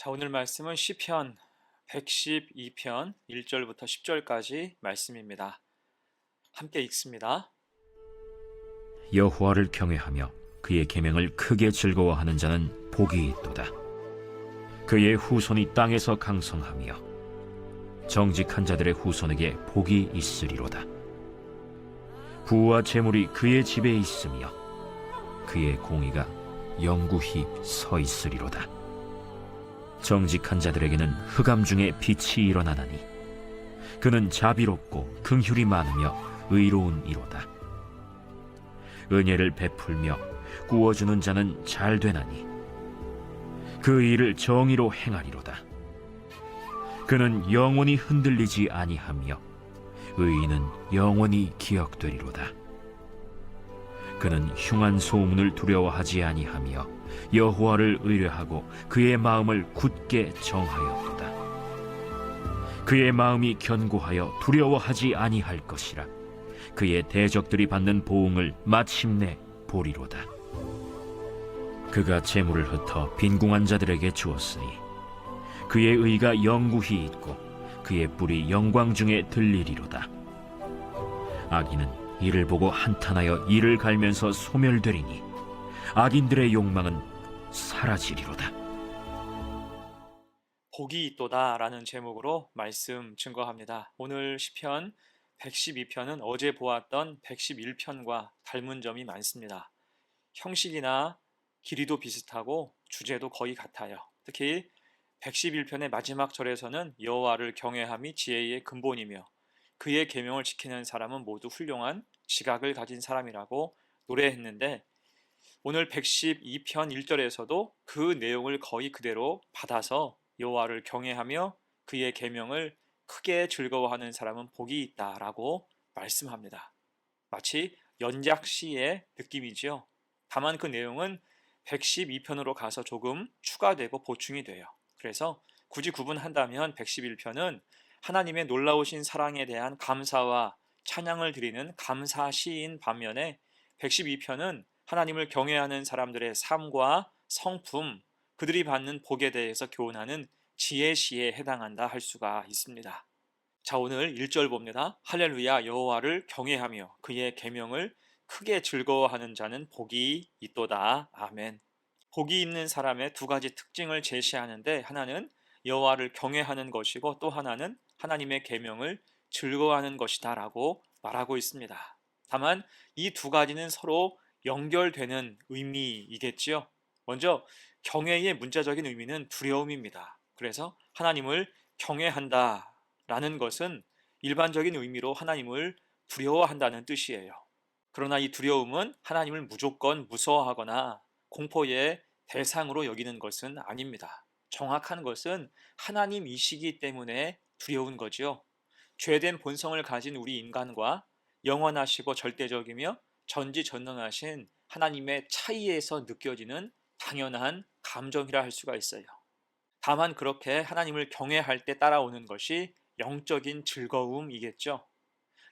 자, 오늘 말씀은 시편 112편 1절부터 10절까지 말씀입니다. 함께 읽습니다. 여호와를 경외하며 그의 계명을 크게 즐거워하는 자는 복이 있도다. 그의 후손이 땅에서 강성하며 정직한 자들의 후손에게 복이 있으리로다. 부와 재물이 그의 집에 있으며 그의 공의가 영구히 서 있으리로다. 정직한 자들에게는 흑암 중에 빛이 일어나나니 그는 자비롭고 긍휼이 많으며 의로운 이로다. 은혜를 베풀며 구워주는 자는 잘 되나니 그 일을 정의로 행하리로다. 그는 영원히 흔들리지 아니하며 의인은 영원히 기억되리로다. 그는 흉한 소문을 두려워하지 아니하며 여호와를 의뢰하고 그의 마음을 굳게 정하였도다. 그의 마음이 견고하여 두려워하지 아니할 것이라. 그의 대적들이 받는 보응을 마침내 보리로다. 그가 재물을 흩어 빈궁한 자들에게 주었으니 그의 의가 영구히 있고 그의 뿔이 영광 중에 들리리로다. 악인은 이를 보고 한탄하여 이를 갈면서 소멸되리니 악인들의 욕망은 사라지리로다. 복이 있도다 라는 제목으로 말씀 증거합니다. 오늘 시편 112편은 어제 보았던 111편과 닮은 점이 많습니다. 형식이나 길이도 비슷하고 주제도 거의 같아요. 특히 111편의 마지막 절에서는 여호와를 경외함이 지혜의 근본이며 그의 계명을 지키는 사람은 모두 훌륭한 지각을 가진 사람이라고 노래했는데, 오늘 112편 1절에서도 그 내용을 거의 그대로 받아서 여호와를 경외하며 그의 계명을 크게 즐거워하는 사람은 복이 있다라고 말씀합니다. 마치 연작시의 느낌이지요. 다만 그 내용은 112편으로 가서 조금 추가되고 보충이 돼요. 그래서 굳이 구분한다면 111편은 하나님의 놀라우신 사랑에 대한 감사와 찬양을 드리는 감사 시인 반면에 112편은 하나님을 경외하는 사람들의 삶과 성품, 그들이 받는 복에 대해서 교훈하는 지혜 시에 해당한다 할 수가 있습니다. 자, 오늘 1절 봅니다. 할렐루야, 여호와를 경외하며 그의 계명을 크게 즐거워하는 자는 복이 있도다. 아멘. 복이 있는 사람의 두 가지 특징을 제시하는데, 하나는 여호와를 경외하는 것이고 또 하나는 하나님의 계명을 즐거워하는 것이다라고 말하고 있습니다. 다만 이 두 가지는 서로 연결되는 의미이겠지요. 먼저 경외의 문자적인 의미는 두려움입니다. 그래서 하나님을 경외한다라는 것은 일반적인 의미로 하나님을 두려워한다는 뜻이에요. 그러나 이 두려움은 하나님을 무조건 무서워하거나 공포의 대상으로 여기는 것은 아닙니다. 정확한 것은 하나님이시기 때문에 두려운 거지요. 죄된 본성을 가진 우리 인간과 영원하시고 절대적이며 전지전능하신 하나님의 차이에서 느껴지는 당연한 감정이라 할 수가 있어요. 다만 그렇게 하나님을 경외할 때 따라오는 것이 영적인 즐거움이겠죠.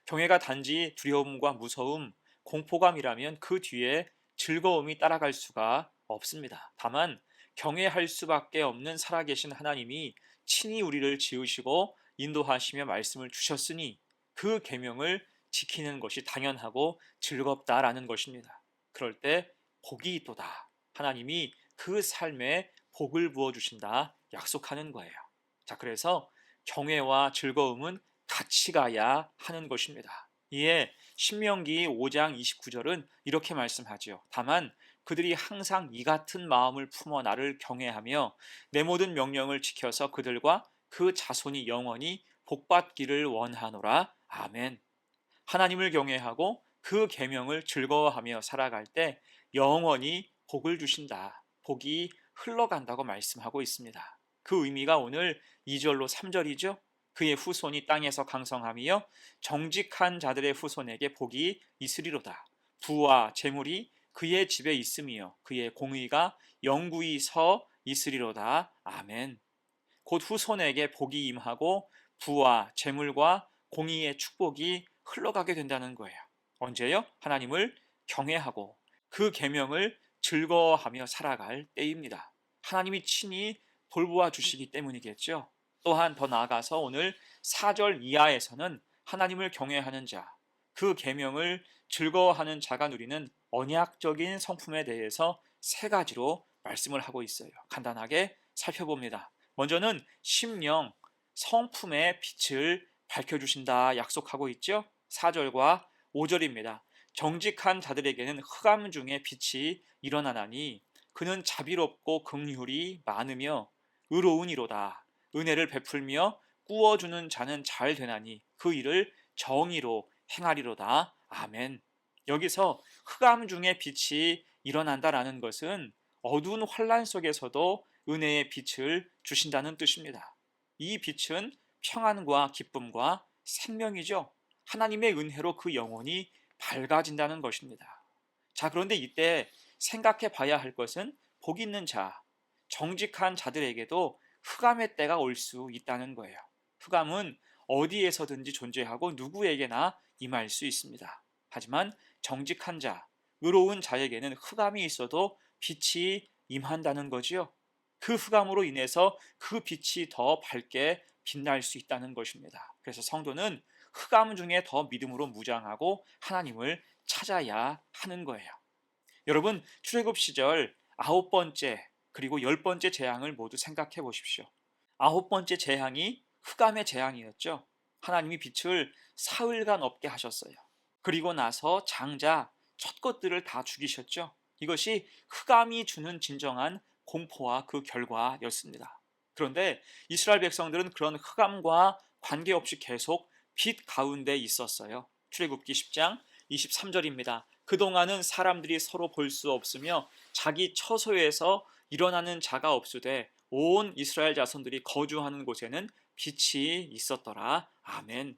경외가 단지 두려움과 무서움, 공포감이라면 그 뒤에 즐거움이 따라갈 수가 없습니다. 다만 경외할 수밖에 없는 살아계신 하나님이 친히 우리를 지으시고 인도하시며 말씀을 주셨으니 그 계명을 지키는 것이 당연하고 즐겁다라는 것입니다. 그럴 때 복이 있도다. 하나님이 그 삶에 복을 부어주신다 약속하는 거예요. 자, 그래서 경외와 즐거움은 같이 가야 하는 것입니다. 이에 신명기 5장 29절은 이렇게 말씀하죠. 다만 그들이 항상 이 같은 마음을 품어 나를 경외하며 내 모든 명령을 지켜서 그들과 그 자손이 영원히 복받기를 원하노라. 아멘. 하나님을 경외하고 그 계명을 즐거워하며 살아갈 때 영원히 복을 주신다. 복이 흘러간다고 말씀하고 있습니다. 그 의미가 오늘 2절로 3절이죠. 그의 후손이 땅에서 강성하며 정직한 자들의 후손에게 복이 있으리로다. 부와 재물이 그의 집에 있으며 그의 공의가 영구히 서 있으리로다. 아멘. 곧 후손에게 복이 임하고 부와 재물과 공의의 축복이 흘러가게 된다는 거예요. 언제요? 하나님을 경외하고 그 계명을 즐거워하며 살아갈 때입니다. 하나님이 친히 돌보아 주시기 때문이겠죠. 또한 더 나아가서 오늘 4절 이하에서는 하나님을 경외하는 자, 그 계명을 즐거워하는 자가 누리는 언약적인 성품에 대해서 세 가지로 말씀을 하고 있어요. 간단하게 살펴봅니다. 먼저는 심령, 성품의 빛을 밝혀주신다 약속하고 있죠. 4절과 5절입니다. 정직한 자들에게는 흑암 중에 빛이 일어나나니 그는 자비롭고 긍휼이 많으며 의로운 이로다. 은혜를 베풀며 꾸어주는 자는 잘 되나니 그 일을 정의로 행하리로다. 아멘. 여기서 흑암 중에 빛이 일어난다라는 것은 어두운 환란 속에서도 은혜의 빛을 주신다는 뜻입니다. 이 빛은 평안과 기쁨과 생명이죠. 하나님의 은혜로 그 영혼이 밝아진다는 것입니다. 자, 그런데 이때 생각해 봐야 할 것은 복 있는 자, 정직한 자들에게도 흑암의 때가 올 수 있다는 거예요. 흑암은 어디에서든지 존재하고 누구에게나 임할 수 있습니다. 하지만 정직한 자, 의로운 자에게는 흑암이 있어도 빛이 임한다는 거지요. 그 흑암으로 인해서 그 빛이 더 밝게 빛날 수 있다는 것입니다. 그래서 성도는 흑암 중에 더 믿음으로 무장하고 하나님을 찾아야 하는 거예요. 여러분, 출애굽 시절 9번째 그리고 10번째 재앙을 모두 생각해 보십시오. 9번째 재앙이 흑암의 재앙이었죠. 하나님이 빛을 사흘간 없게 하셨어요. 그리고 나서 장자 첫 것들을 다 죽이셨죠. 이것이 흑암이 주는 진정한 공포와 그 결과였습니다. 그런데 이스라엘 백성들은 그런 흑암과 관계없이 계속 빛 가운데 있었어요. 출애굽기 10장 23절입니다. 그동안은 사람들이 서로 볼 수 없으며 자기 처소에서 일어나는 자가 없으되 온 이스라엘 자손들이 거주하는 곳에는 빛이 있었더라. 아멘.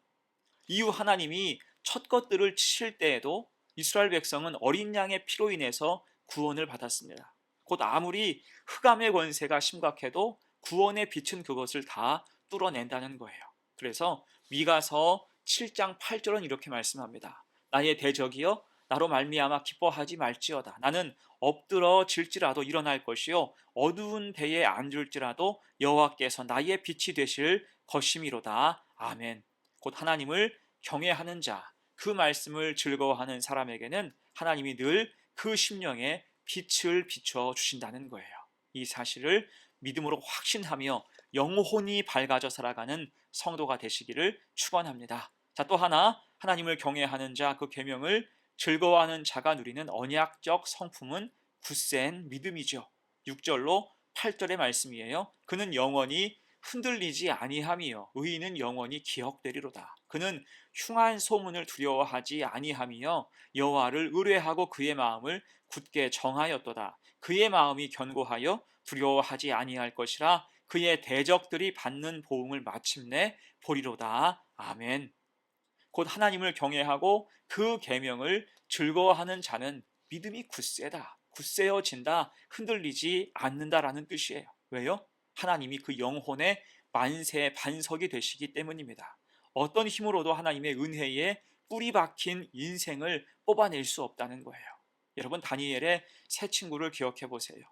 이후 하나님이 첫 것들을 치실 때에도 이스라엘 백성은 어린 양의 피로 인해서 구원을 받았습니다. 곧 아무리 흑암의 권세가 심각해도 구원의 빛은 그것을 다 뚫어낸다는 거예요. 그래서 미가서 7장 8절은 이렇게 말씀합니다. 나의 대적이여 나로 말미암아 기뻐하지 말지어다. 나는 엎드러질지라도 일어날 것이요 어두운 배에 앉을지라도 여호와께서 나의 빛이 되실 것이미로다. 아멘. 곧 하나님을 경외하는 자, 그 말씀을 즐거워하는 사람에게는 하나님이 늘 그 심령에 빛을 비춰 주신다는 거예요. 이 사실을 믿음으로 확신하며 영혼이 밝아져 살아가는 성도가 되시기를 축원합니다. 자, 또 하나 하나님을 경외하는 자, 그 계명을 즐거워하는 자가 누리는 언약적 성품은 굳센 믿음이죠. 6절로 8절의 말씀이에요. 그는 영원히 흔들리지 아니하며 의인은 영원히 기억되리로다. 그는 흉한 소문을 두려워하지 아니하며 여호와를 의뢰하고 그의 마음을 굳게 정하였도다. 그의 마음이 견고하여 두려워하지 아니할 것이라. 그의 대적들이 받는 보응을 마침내 보리로다. 아멘. 곧 하나님을 경외하고 그 계명을 즐거워하는 자는 믿음이 굳세다, 굳세어진다, 흔들리지 않는다라는 뜻이에요. 왜요? 하나님이 그 영혼의 만세 반석이 되시기 때문입니다. 어떤 힘으로도 하나님의 은혜에 뿌리 박힌 인생을 뽑아낼 수 없다는 거예요. 여러분, 다니엘의 세 친구를 기억해 보세요.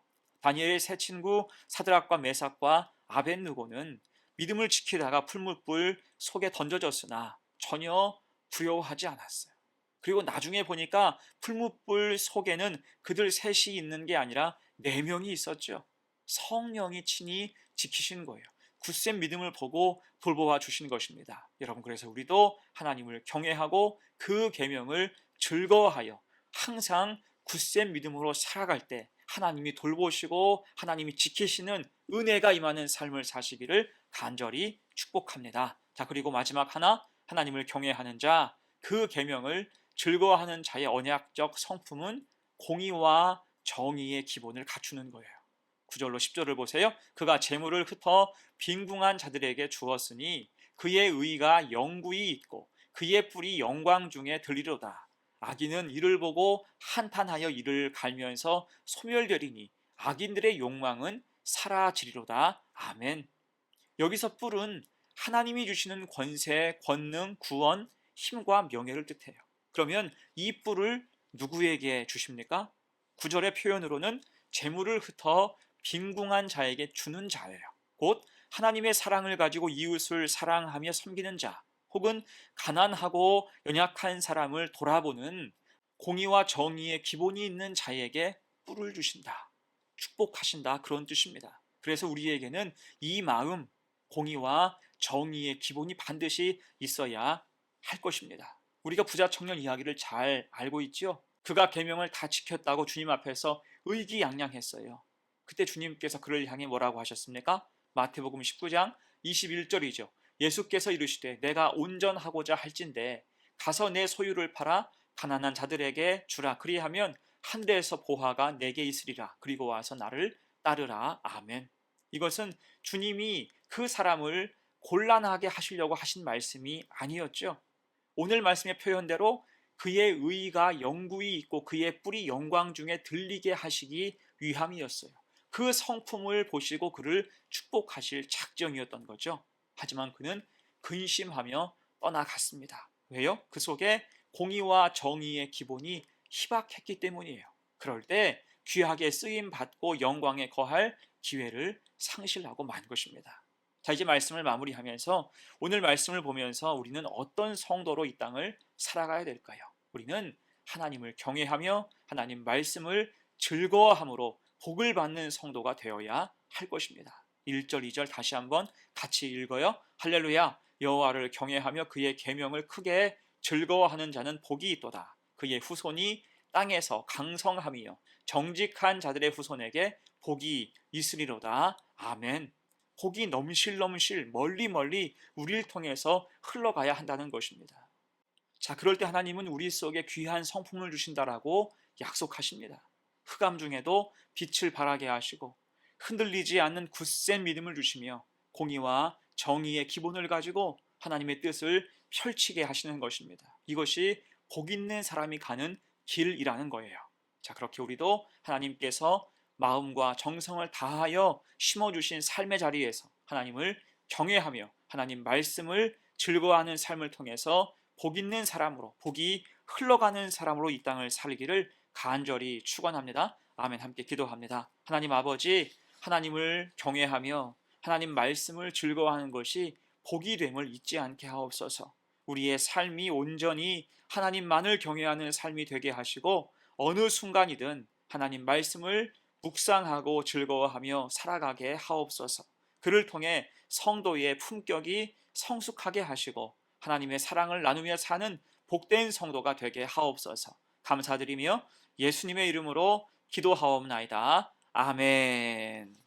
다니엘의 세 친구 사드락과 메삭과 아벳느고는 믿음을 지키다가 풀무불 속에 던져졌으나 전혀 두려워하지 않았어요. 그리고 나중에 보니까 풀무불 속에는 그들 셋이 있는 게 아니라 4명이 있었죠. 성령이 친히 지키신 거예요. 굳센 믿음을 보고 돌보아 주신 것입니다. 여러분, 그래서 우리도 하나님을 경외하고 그 계명을 즐거워하여 항상 굳센 믿음으로 살아갈 때 하나님이 돌보시고 하나님이 지키시는 은혜가 임하는 삶을 사시기를 간절히 축복합니다. 자, 그리고 마지막 하나, 하나님을 경외하는 자, 그 계명을 즐거워하는 자의 언약적 성품은 공의와 정의의 기본을 갖추는 거예요. 9절로 10절을 보세요. 그가 재물을 흩어 빈궁한 자들에게 주었으니 그의 의가 영구히 있고 그의 뿔이 영광 중에 들리로다. 악인은 이를 보고 한탄하여 이를 갈면서 소멸되리니 악인들의 욕망은 사라지리로다. 아멘. 여기서 뿔은 하나님이 주시는 권세, 권능, 구원, 힘과 명예를 뜻해요. 그러면 이 뿔을 누구에게 주십니까? 9절의 표현으로는 재물을 흩어 빈궁한 자에게 주는 자예요. 곧 하나님의 사랑을 가지고 이웃을 사랑하며 섬기는 자, 혹은 가난하고 연약한 사람을 돌아보는 공의와 정의의 기본이 있는 자에게 뿔을 주신다, 축복하신다, 그런 뜻입니다. 그래서 우리에게는 이 마음, 공의와 정의의 기본이 반드시 있어야 할 것입니다. 우리가 부자 청년 이야기를 잘 알고 있지요. 그가 계명을 다 지켰다고 주님 앞에서 의기양양했어요. 그때 주님께서 그를 향해 뭐라고 하셨습니까? 마태복음 19장 21절이죠. 예수께서 이르시되 내가 온전하고자 할진대 가서 내 소유를 팔아 가난한 자들에게 주라. 그리하면 하늘에서 보화가 내게 있으리라. 그리고 와서 나를 따르라. 아멘. 이것은 주님이 그 사람을 곤란하게 하시려고 하신 말씀이 아니었죠. 오늘 말씀의 표현대로 그의 의가 영구히 있고 그의 뿔이 영광 중에 들리게 하시기 위함이었어요. 그 성품을 보시고 그를 축복하실 작정이었던 거죠. 하지만 그는 근심하며 떠나갔습니다. 왜요? 그 속에 공의와 정의의 기본이 희박했기 때문이에요. 그럴 때 귀하게 쓰임 받고 영광에 거할 기회를 상실하고 만 것입니다. 자, 이제 말씀을 마무리하면서 오늘 말씀을 보면서 우리는 어떤 성도로 이 땅을 살아가야 될까요? 우리는 하나님을 경외하며 하나님 말씀을 즐거워함으로 복을 받는 성도가 되어야 할 것입니다. 1절, 2절 다시 한번 같이 읽어요. 할렐루야. 여호와를 경외하며 그의 계명을 크게 즐거워하는 자는 복이 있도다. 그의 후손이 땅에서 강성하며 정직한 자들의 후손에게 복이 있으리로다. 아멘. 복이 넘실넘실 멀리 우리를 통해서 흘러가야 한다는 것입니다. 자, 그럴 때 하나님은 우리 속에 귀한 성품을 주신다라고 약속하십니다. 흑암 중에도 빛을 발하게 하시고 흔들리지 않는 굳센 믿음을 주시며 공의와 정의의 기본을 가지고 하나님의 뜻을 펼치게 하시는 것입니다. 이것이 복 있는 사람이 가는 길이라는 거예요. 자, 그렇게 우리도 하나님께서 마음과 정성을 다하여 심어주신 삶의 자리에서 하나님을 경외하며 하나님 말씀을 즐거워하는 삶을 통해서 복 있는 사람으로, 복이 흘러가는 사람으로 이 땅을 살기를 간절히 축원합니다. 아멘. 함께 기도합니다. 하나님 아버지, 하나님을 경외하며 하나님 말씀을 즐거워하는 것이 복이 됨을 잊지 않게 하옵소서. 우리의 삶이 온전히 하나님만을 경외하는 삶이 되게 하시고 어느 순간이든 하나님 말씀을 묵상하고 즐거워하며 살아가게 하옵소서. 그를 통해 성도의 품격이 성숙하게 하시고 하나님의 사랑을 나누며 사는 복된 성도가 되게 하옵소서. 감사드리며 예수님의 이름으로 기도하옵나이다. 아멘.